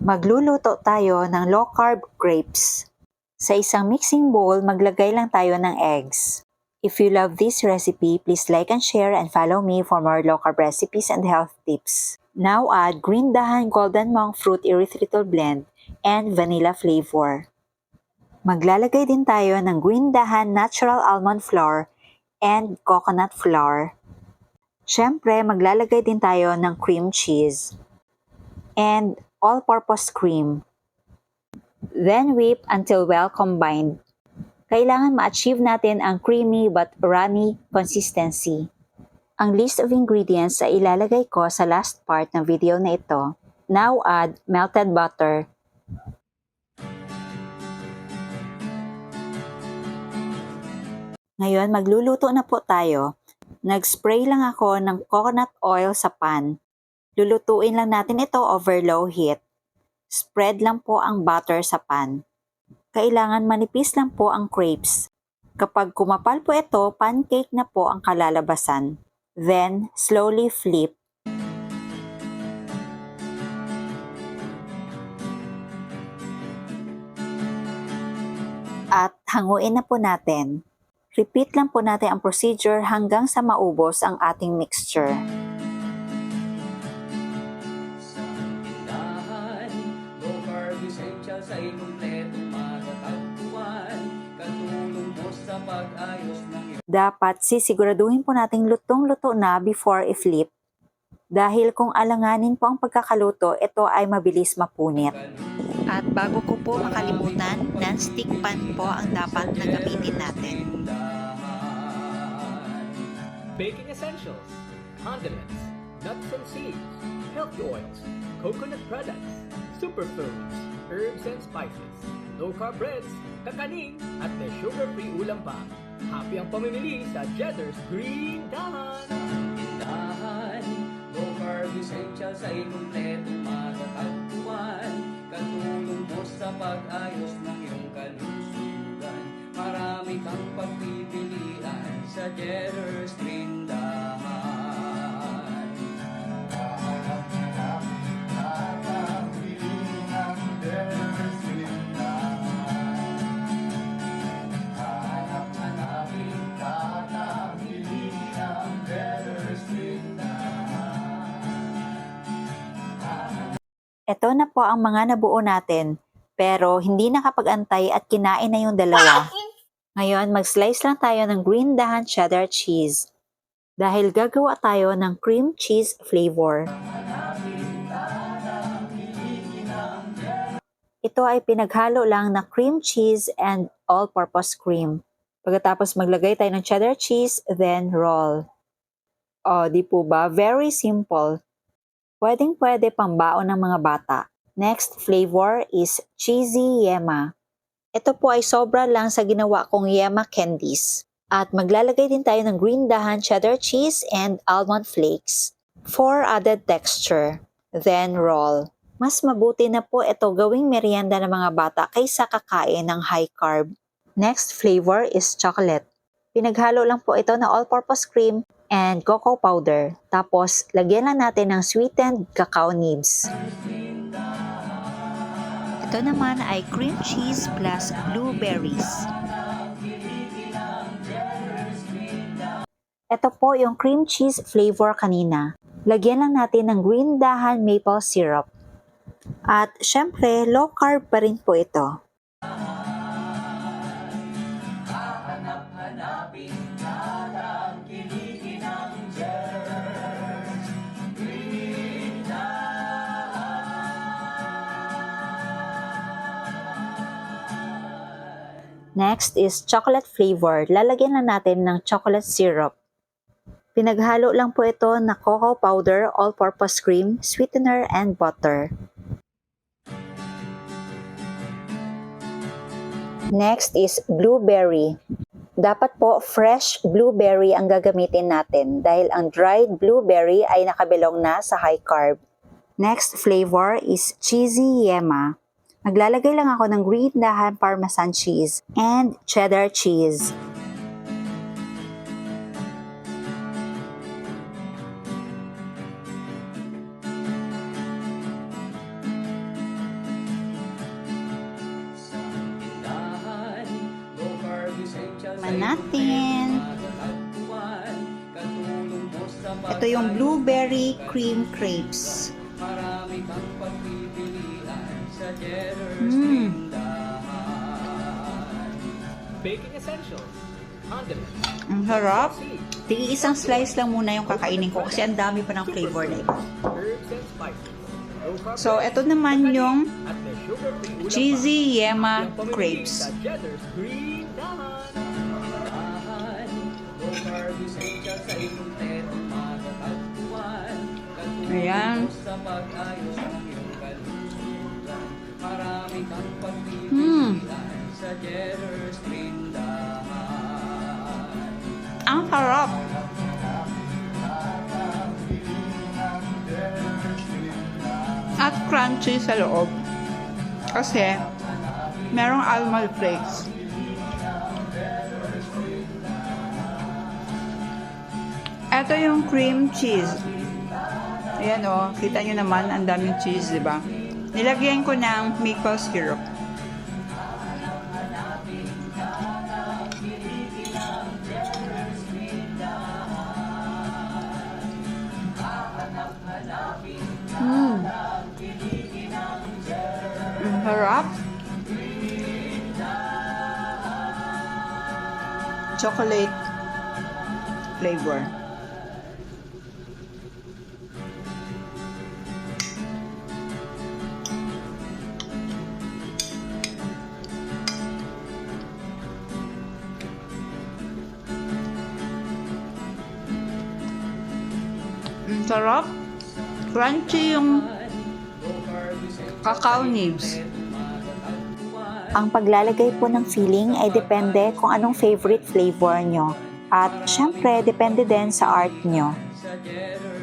Magluluto tayo ng low-carb crepes. Sa isang mixing bowl, maglagay lang tayo ng eggs. If you love this recipe, please like and share and follow me for more low-carb recipes and health tips. Now add green dahan golden monk fruit erythritol blend and vanilla flavor. Maglalagay din tayo ng green dahan natural almond flour and coconut flour. Siyempre, maglalagay din tayo ng cream cheese and all-purpose cream. Then whip until well combined. Kailangan ma-achieve natin ang creamy but runny consistency. Ang list of ingredients ay ilalagay ko sa last part ng video na ito. Now add melted butter. Ngayon, magluluto na po tayo. Nag-spray lang ako ng coconut oil sa pan. Lulutuin lang natin ito over low heat. Spread lang po ang butter sa pan. Kailangan manipis lang po ang crepes. Kapag kumapal po ito, pancake na po ang kalalabasan. Then, slowly flip. At hanguin na po natin. Repeat lang po natin ang procedure hanggang sa maubos ang ating mixture. Sa tindahan, low carb essentials ay kumpletong matatagpuan. Katulong mo sa pag-ayos ng iyong Dapat sisiguraduhin po nating lutong-luto na before i-flip. Dahil kung alanganin po ang pagkakaluto, ito ay mabilis mapunit. At bago ko po makalimutan, non-stick pan po ang dapat na gamitin natin. Baking essentials, condiments, nuts and seeds, healthy oils, coconut products, superfoods, herbs and spices, low-carb breads, kakaning, at may sugar-free ulam pa. Happy ang pamimili sa Cheddar's Green Dahan! tindahan. Low carb essentials ay kumpletong matatagpuan. Katulong mo sa pag-ayos ng iyong kalusugan. Marami kang pagpipilian sa Cheddar's Tindahan. Ito na po ang mga nabuo natin, pero hindi nakapag-antay at kinain na yung dalawa. Ngayon, mag-slice lang tayo ng green dahan cheddar cheese. Dahil gagawa tayo ng cream cheese flavor. Ito ay pinaghalo lang na cream cheese and all-purpose cream. Pagkatapos maglagay tayo ng cheddar cheese, then roll. O, di po ba? Very simple. Pwedeng-pwede pambaon ng mga bata. Next flavor is cheesy yema. Ito po ay sobra lang sa ginawa kong yema candies. At maglalagay din tayo ng green dahan cheddar cheese and almond flakes for added texture. Then roll. Mas mabuti na po ito gawing merienda ng mga bata kaysa kakain ng high carb. Next flavor is chocolate. Pinaghalo lang po ito na all-purpose cream and cocoa powder. Tapos, lagyan lang natin ng sweetened cacao nibs. Ito naman ay cream cheese plus blueberries. Ito po yung cream cheese flavor kanina. Lagyan lang natin ng green dahan maple syrup. At syempre, low carb pa rin po ito. Next is chocolate flavor. Lalagyan lang natin ng chocolate syrup. Pinaghalo lang po ito na cocoa powder, all-purpose cream, sweetener, and butter. Next is blueberry. Dapat po fresh blueberry ang gagamitin natin dahil ang dried blueberry ay nakabilong na sa high carb. Next flavor is cheesy yema. Maglalagay lang ako ng green dahan parmesan cheese and cheddar cheese. Tikman natin. Ito yung blueberry cream crepes. Marami kang pagpipilian sa Jetter's Mm. tindahan. Baking essentials, condiments, Ang sarap. seeds, Tigi isang slice lang muna yung kakainin ko kasi ang dami pa ng flavor na ito. herbs and spices. Low carb So, breads, ito naman yung at may sugar-free ulam cheesy pa. yema Yung pamimili crepes. sa Jetter's Green Dahan. Tindahan, low carb essential sa ikumpletong matatagpuan. Ayan. Katulong mo sa pag-ayos ng iyong kalusugan. Marami kang Mm. pagpipilian sa Jetter's tindahan. Ang sarap. At crunchy sa loob. Kasi, merong almond flakes. Ito yung cream cheese. Ayan o, kita nyo naman, ang daming cheese, di ba? Nilagyan ko ng maple syrup. Ang harap. Chocolate flavor. Ang sarap. Crunchy yung cacao nibs. Ang paglalagay po ng filling ay depende kung anong favorite flavor nyo. At syempre, depende din sa art nyo. Sa Jetter's